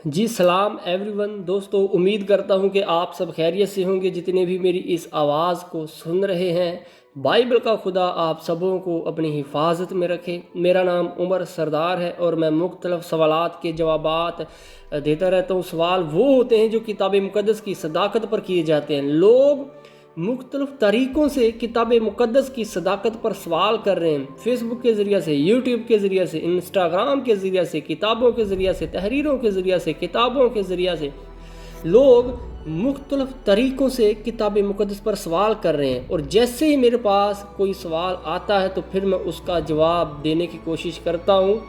जी सलाम एवरीवन दोस्तों, उम्मीद करता हूँ कि आप सब खैरियत से होंगे जितने भी मेरी इस आवाज़ को सुन रहे हैं। बाइबल का खुदा आप सबों को अपनी हिफाजत में रखे। मेरा नाम उमर सरदार है और मैं मुख्तलिफ सवालात के जवाबात देता रहता हूँ। सवाल वो होते हैं जो किताब मुक़द्दस की सदाकत पर किए जाते हैं। लोग मुख्तलिफ तरीक़ों से किताब मुक़द्दस की सदाकत पर सवाल कर रहे हैं। फेसबुक के ज़रिए से, यूट्यूब के ज़रिए से, इंस्टाग्राम के ज़रिए से, किताबों के ज़रिए से, तहरीरों के ज़रिए से, किताबों के ज़रिए से लोग मुख्तलिफ तरीक़ों से किताब मुक़द्दस पर सवाल कर रहे हैं। और जैसे ही मेरे पास कोई सवाल आता है तो फिर मैं उसका जवाब देने की कोशिश करता हूँ।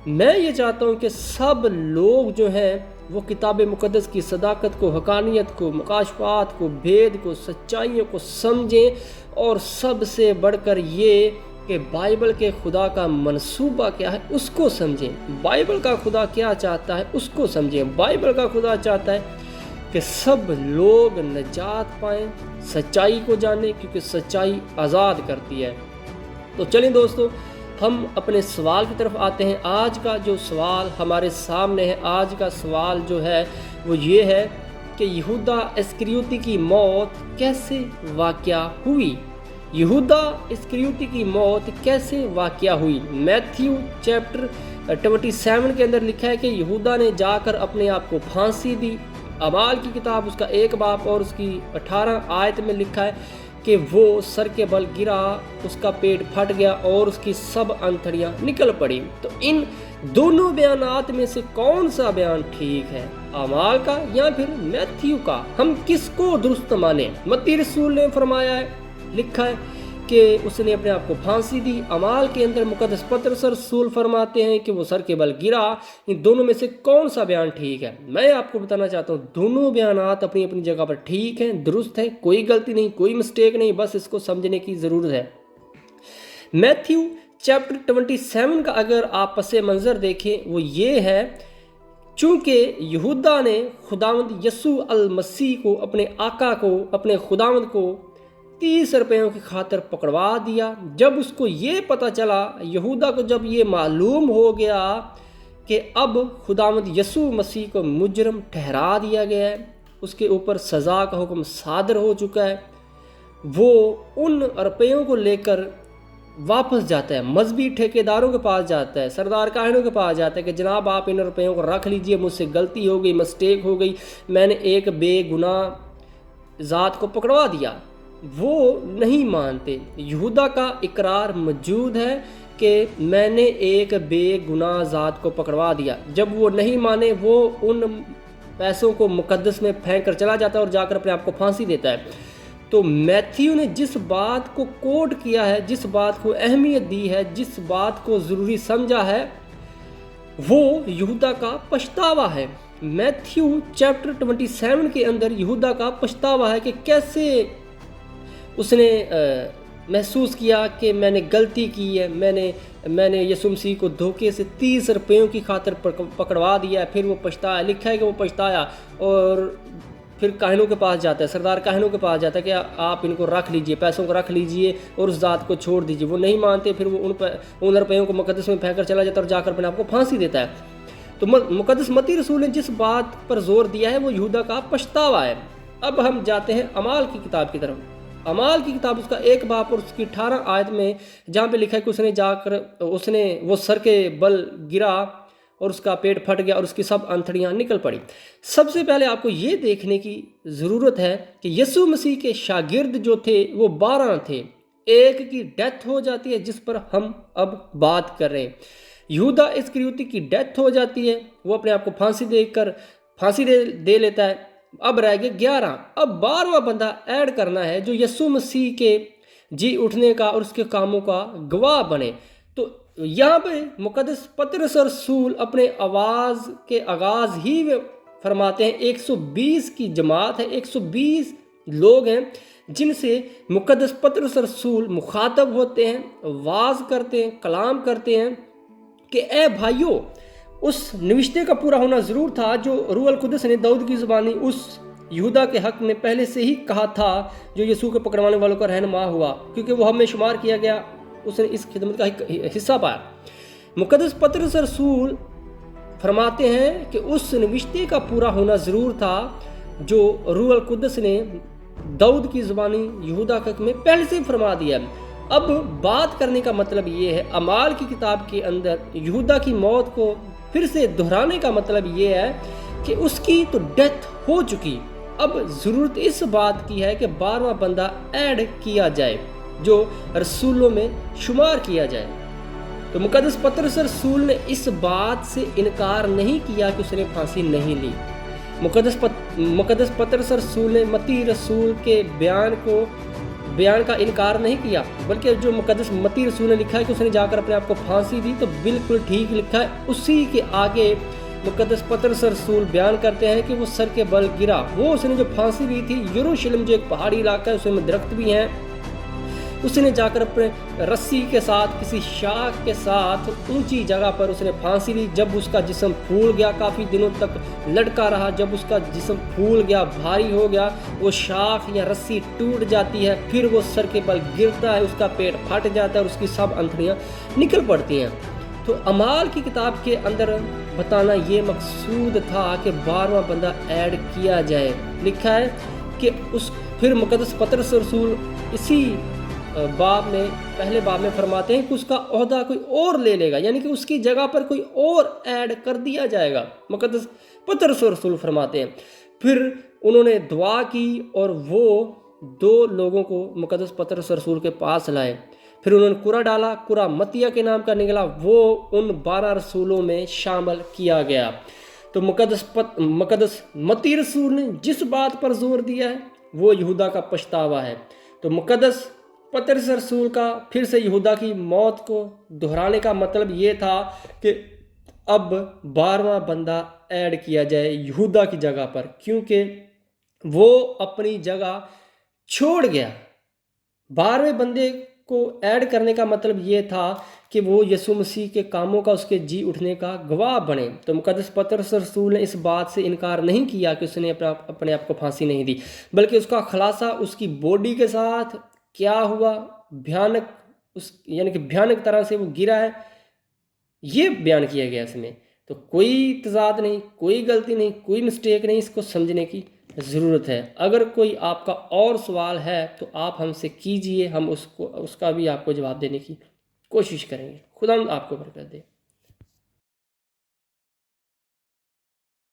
मैं ये चाहता हूँ कि सब लोग जो हैं वो किताब मुक़द्दस की सदाकत को, हक़ानियत को, मुकाशफ़ात को, भेद को, सच्चाइयों को समझें और सबसे बढ़कर ये कि बाइबल के खुदा का मनसूबा क्या है उसको समझें। बाइबल का खुदा क्या चाहता है उसको समझें। बाइबल का खुदा चाहता है कि सब लोग नजात पाएँ, सच्चाई को जानें, क्योंकि सच्चाई आज़ाद करती है। तो चलें दोस्तों, हम अपने सवाल की तरफ आते हैं। आज का जो सवाल हमारे सामने है, आज का सवाल जो है वो ये है कि यहूदा इस्करियोती की मौत कैसे वाक़या हुई। यहूदा इस्करियोती की मौत कैसे वाक़या हुई। मैथ्यू चैप्टर 27 के अंदर लिखा है कि यहूदा ने जाकर अपने आप को फांसी दी। अमाल की किताब उसका 1 बाब और उसकी 18 आयत में लिखा है कि वो सर के बल गिरा, उसका पेट फट गया और उसकी सब अंतड़ियाँ निकल पड़ी। तो इन दोनों बयानात में से कौन सा बयान ठीक है, अमाल का या फिर मैथ्यू का? हम किसको दुरुस्त माने? मत्ती रसूल ने फरमाया है, लिखा है कि उसने अपने आप को फांसी दी। अमाल के अंदर मुक़द्दस पतरस रसूल फरमाते हैं कि वो सर के बल गिरा। इन दोनों में से कौन सा बयान ठीक है? मैं आपको बताना चाहता हूँ दोनों बयानात अपनी अपनी जगह पर ठीक हैं, दुरुस्त है, कोई गलती नहीं, कोई मिस्टेक नहीं, बस इसको समझने की ज़रूरत है। मैथ्यू चैप्टर 27 का अगर आप पसे मंज़र देखें वो ये है, चूँकि यहूदा ने खुदावंद यसू अल मसीह को, अपने आका को, अपने खुदावंद को 30 रुपयों की खातिर पकड़वा दिया। जब उसको ये पता चला, यहूदा को जब ये मालूम हो गया कि अब खुदावंद यसू मसीह को मुजरम ठहरा दिया गया है, उसके ऊपर सज़ा का हुक्म सादर हो चुका है, वो उन रुपयों को लेकर वापस जाता है, मजहबी ठेकेदारों के पास जाता है, सरदार काहिनों के पास जाता है कि जनाब आप इन रुपयों को रख लीजिए, मुझसे गलती हो गई, मिस्टेक हो गई, मैंने एक बेगुनाह ज़ात को पकड़वा दिया। वो नहीं मानते। यहूदा का इकरार मौजूद है कि मैंने एक बेगुनाह ज़ात को पकड़वा दिया। जब वो नहीं माने, वो उन पैसों को मुक़द्दस में फेंक कर चला जाता है और जाकर अपने आप को फांसी देता है। तो मैथ्यू ने जिस बात को कोट किया है, जिस बात को अहमियत दी है, जिस बात को ज़रूरी समझा है, वो यहूदा का पछतावा है। मैथ्यू चैप्टर 27 के अंदर यहूदा का पछतावा है कि कैसे उसने महसूस किया कि मैंने गलती की है, मैंने यसू मसीह को धोखे से 30 रुपयों की खातिर पकड़वा दिया। फिर वो पछताया, लिखा है कि वो पछताया और फिर काहिनों के पास जाता है, सरदार काहिनों के पास जाता है कि आप इनको रख लीजिए, पैसों को रख लीजिए और उस ज़ात को छोड़ दीजिए। वो नहीं मानते। फिर वो उन रुपयों को मुक़द्दस में फेंक कर चला जाता है और जाकर अपने आप को फांसी देता है। तो मुक़द्दस मत्ती रसूल ने जिस बात पर जोर दिया है वो यहूदा का पछतावा है। अब हम जाते हैं अमाल की किताब की तरफ। अमाल की किताब उसका 1 बाब और उसकी 18 आयत में जहाँ पे लिखा है कि उसने वो सर के बल गिरा और उसका पेट फट गया और उसकी सब अंतड़ियाँ निकल पड़ी। सबसे पहले आपको ये देखने की ज़रूरत है कि यसू मसीह के शागिर्द जो थे वो 12 थे। एक की डेथ हो जाती है जिस पर हम अब बात कर रहे हैं। यहूदा इस्करियोती की डेथ हो जाती है, वो अपने आप को फांसी दे लेता है। अब रह गए 11। अब 12वां बंदा ऐड करना है जो यसू मसीह के जी उठने का और उसके कामों का गवाह बने। तो यहाँ पे मुक़द्दस पतरस रसूल अपने आवाज़ के आगाज़ ही में फरमाते हैं, 120 की जमात है, 120 लोग हैं जिनसे मुक़द्दस पतरस रसूल मुखातब होते हैं, वाज करते हैं, कलाम करते हैं कि ए भाइयों, उस निविश्ते का पूरा होना ज़रूर था जो रूह अल कुद्दस ने दाऊद की ज़बानी उस यहूदा के हक़ में पहले से ही कहा था, जो यीशु के पकड़वाने वालों का रहनुमा हुआ, क्योंकि वो हमें शुमार किया गया, उसने इस खिदमत का हिस्सा पाया। मुक़द्दस पतरस रसूल فرماتے ہیں کہ اس نوشتے کا پورا ہونا ضرور تھا جو روح القدس نے داؤد کی زبانی یہودا کے حق میں پہلے سے فرما دیا۔ اب بات کرنے کا مطلب یہ ہے، اعمال کی کتاب کے اندر یہودا کی موت کو پھر سے دہرانے کا مطلب یہ ہے کہ اس کی تو ڈیتھ ہو چکی، اب ضرورت اس بات کی ہے کہ 12واں بندہ ایڈ کیا جائے جو رسولوں میں شمار کیا جائے۔ تو مقدس پطرس رسول نے اس بات سے انکار نہیں کیا کہ اس نے پھانسی نہیں لی۔ مقدس پطرس رسول نے متی رسول کے بیان کا انکار نہیں کیا، بلکہ جو مقدس متی رسول نے لکھا ہے کہ اس نے جا کر اپنے آپ کو پھانسی دی، تو بالکل ٹھیک لکھا ہے۔ اسی کے آگے مقدس پطرس رسول بیان کرتے ہیں کہ وہ سر کے بل گرا، وہ اس نے جو پھانسی لی تھی، یروشلم جو ایک پہاڑی علاقہ ہے، اس میں درخت بھی ہیں، اس نے جا کر اپنے رسی کے ساتھ کسی شاخ کے ساتھ اونچی جگہ پر اس نے پھانسی لی۔ جب اس کا جسم پھول گیا، کافی دنوں تک لٹکا رہا، جب اس کا جسم پھول گیا، بھاری ہو گیا، وہ شاخ یا رسی ٹوٹ جاتی ہے، پھر وہ سر کے بل گرتا ہے، اس کا پیٹ پھٹ جاتا ہے اور اس کی سب انتڑیاں نکل پڑتی ہیں۔ تو اعمال کی کتاب کے اندر بتانا یہ مقصود تھا کہ 12واں بندہ ایڈ کیا جائے۔ لکھا ہے کہ پھر مقدس پطرس رسول اسی باب میں پہلے باب میں فرماتے ہیں کہ اس کا عہدہ کوئی اور لے لے گا، یعنی کہ اس کی جگہ پر کوئی اور ایڈ کر دیا جائے گا۔ مقدس پطرس رسول فرماتے ہیں پھر انہوں نے دعا کی اور وہ 2 لوگوں کو مقدس پطرس رسول کے پاس لائے، پھر انہوں نے قرعہ ڈالا، قرعہ متیہ کے نام کا نکلا، وہ ان 12 رسولوں میں شامل کیا گیا۔ تو مقدس متی رسول نے جس بات پر زور دیا ہے وہ یہودا کا پچھتاوا ہے۔ تو مقدس پطرس رسول کا پھر سے یہودا کی موت کو دہرانے کا مطلب یہ تھا کہ اب 12واں بندہ ایڈ کیا جائے یہودا کی جگہ پر، کیونکہ وہ اپنی جگہ چھوڑ گیا۔ 12ویں بندے کو ایڈ کرنے کا مطلب یہ تھا کہ وہ یسوع مسیح کے کاموں کا، اس کے جی اٹھنے کا گواہ بنے۔ تو مقدس پطرس رسول نے اس بات سے انکار نہیں کیا کہ اس نے اپنے آپ کو پھانسی نہیں دی، بلکہ اس کا خلاصہ اس کی باڈی کے ساتھ کیا ہوا، بھیانک طرح سے وہ گرا ہے، یہ بیان کیا گیا اس میں۔ تو کوئی تضاد نہیں، کوئی غلطی نہیں، کوئی مسٹیک نہیں، اس کو سمجھنے کی ضرورت ہے۔ اگر کوئی آپ کا اور سوال ہے تو آپ ہم سے کیجئے، ہم اس کا بھی آپ کو جواب دینے کی کوشش کریں گے۔ خدا آپ کو برکت دے۔